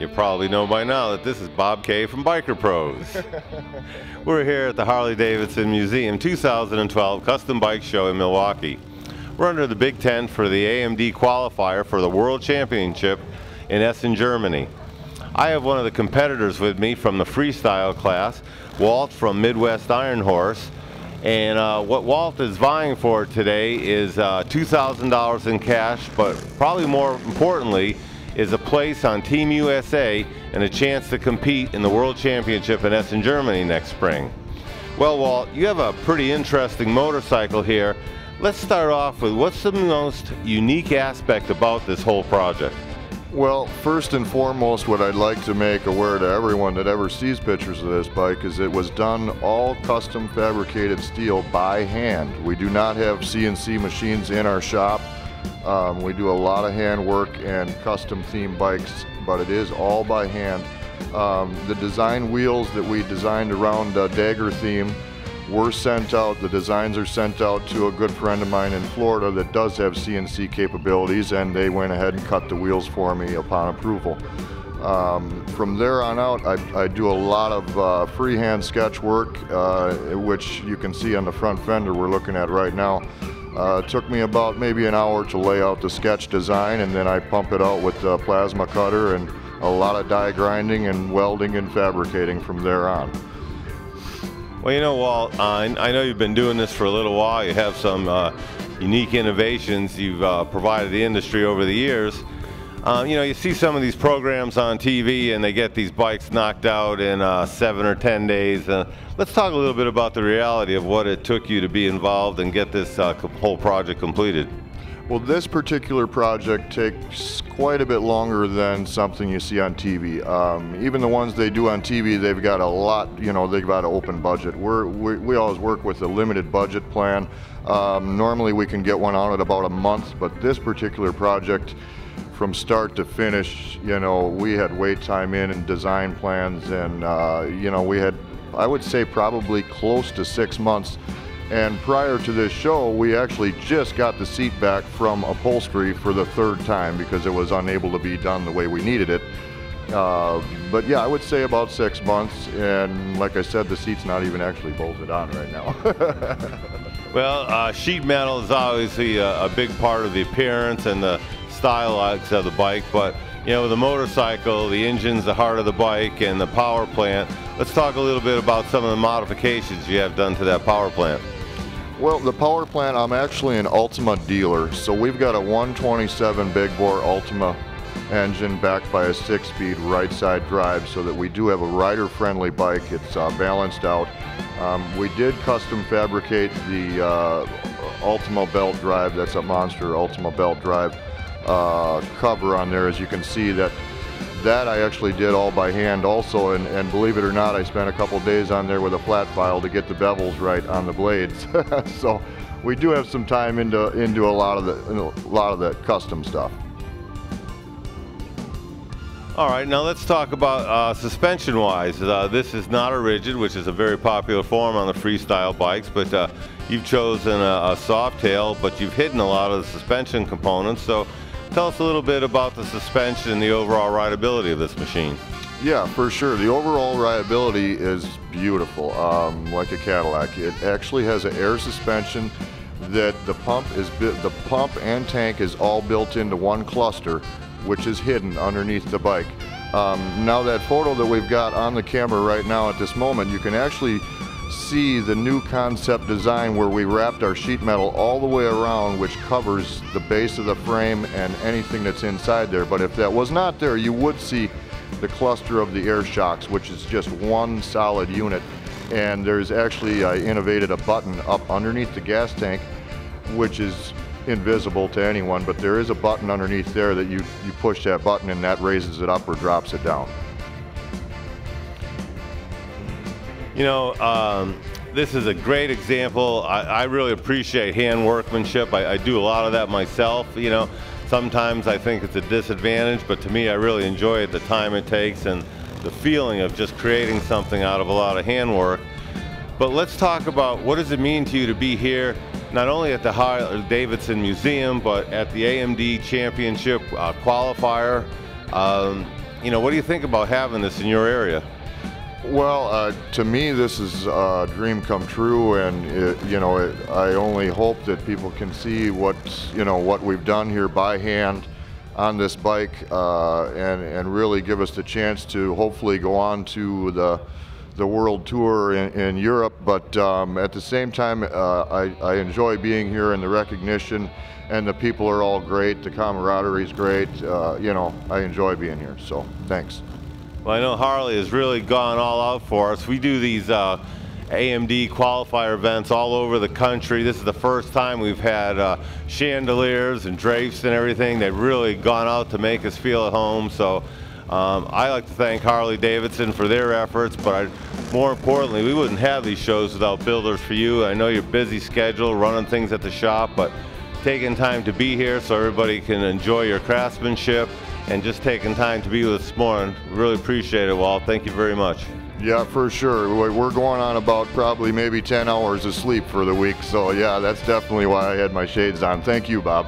You probably know by now that this is Bob K from Biker Pros. We're here at the Harley-Davidson Museum 2012 Custom Bike Show in Milwaukee. We're under the big tent for the AMD qualifier for the World Championship in Essen, Germany. I have one of the competitors with me from the freestyle class, Walt from MIDWESTIRONHORSE. And what Walt is vying for today is $2,000 in cash, but probably more importantly, is a place on Team USA and a chance to compete in the World Championship in Essen, Germany next spring. Well, Walt, you have a pretty interesting motorcycle here. Let's start off with what's the most unique aspect about this whole project? Well, first and foremost, what I'd like to make aware to everyone that ever sees pictures of this bike is it was done all custom fabricated steel by hand. We do not have CNC machines in our shop. We do a lot of hand work and custom theme bikes, but it is all by hand. The design wheels that we designed around Dagger theme were sent out. The designs are sent out to a good friend of mine in Florida that does have CNC capabilities, and they went ahead and cut the wheels for me upon approval. From there on out, I do a lot of freehand sketch work, which you can see on the front fender we're looking at right now. It took me about maybe an hour to lay out the sketch design, and then I pump it out with the plasma cutter and a lot of die grinding and welding and fabricating from there on. Well, you know, Walt, I know you've been doing this for a little while. You have some unique innovations you've provided the industry over the years. You know, you see some of these programs on TV and they get these bikes knocked out in 7 or 10 days. Let's talk a little bit about the reality of what it took you to be involved and get this whole project completed. Well, this particular project takes quite a bit longer than something you see on TV. Even the ones they do on TV, they've got a lot, you know, they've got an open budget. We always work with a limited budget plan. Normally we can get one out at about a month, but this particular project, from start to finish, you know, we had wait time in and design plans, and you know, we had, I would say, probably close to 6 months. And prior to this show, we actually just got the seat back from upholstery for the 3rd time because it was unable to be done the way we needed it. But yeah, I would say about 6 months, and like I said, the seat's not even actually bolted on right now. Well, sheet metal is obviously a big part of the appearance and the style of the bike, but you know, the motorcycle, the engine's the heart of the bike, and the power plant. Let's talk a little bit about some of the modifications you have done to that power plant. Well, the power plant, I'm actually an Ultima dealer, so we've got a 127 big bore Ultima engine backed by a 6-speed right side drive, so that we do have a rider friendly bike. It's balanced out. We did custom fabricate the Ultima belt drive. That's a monster Ultima belt drive cover on there. As you can see, that I actually did all by hand also, and believe it or not, I spent a couple days on there with a flat file to get the bevels right on the blades. So we do have some time into a lot of the custom stuff. All right, now let's talk about suspension-wise. This is not a rigid, which is a very popular form on the freestyle bikes, but you've chosen a soft tail, but you've hidden a lot of the suspension components. So tell us a little bit about the suspension and the overall rideability of this machine. Yeah, for sure. The overall rideability is beautiful, like a Cadillac. It actually has an air suspension that the pump and tank is all built into one cluster, which is hidden underneath the bike. Now that photo that we've got on the camera right now at this moment, you can actually see the new concept design where we wrapped our sheet metal all the way around, which covers the base of the frame and anything that's inside there. But if that was not there, you would see the cluster of the air shocks, which is just one solid unit. And there's actually, I innovated a button up underneath the gas tank, which is invisible to anyone, but there is a button underneath there that you push that button and that raises it up or drops it down. You know, this is a great example. I really appreciate hand workmanship. I do a lot of that myself. You know, sometimes I think it's a disadvantage, but to me, I really enjoy it, the time it takes and the feeling of just creating something out of a lot of handwork. But let's talk about what does it mean to you to be here, not only at the Harley-Davidson Museum, but at the AMD Championship qualifier. you know, what do you think about having this in your area? Well, to me, this is a dream come true, and I only hope that people can see what we've done here by hand on this bike, and really give us the chance to hopefully go on to the world tour in Europe. But at the same time, I enjoy being here, and the recognition, and the people are all great. The camaraderie is great. I enjoy being here. So thanks. Well, I know Harley has really gone all out for us. We do these AMD qualifier events all over the country. This is the first time we've had chandeliers and drapes and everything. They've really gone out to make us feel at home. So I like to thank Harley-Davidson for their efforts, but more importantly, we wouldn't have these shows without Builders for You. I know your busy schedule, running things at the shop, but taking time to be here so everybody can enjoy your craftsmanship, and just taking time to be with us this morning. We really appreciate it, Walt. Thank you very much. Yeah, for sure. We're going on about probably maybe 10 hours of sleep for the week. So yeah, that's definitely why I had my shades on. Thank you, Bob.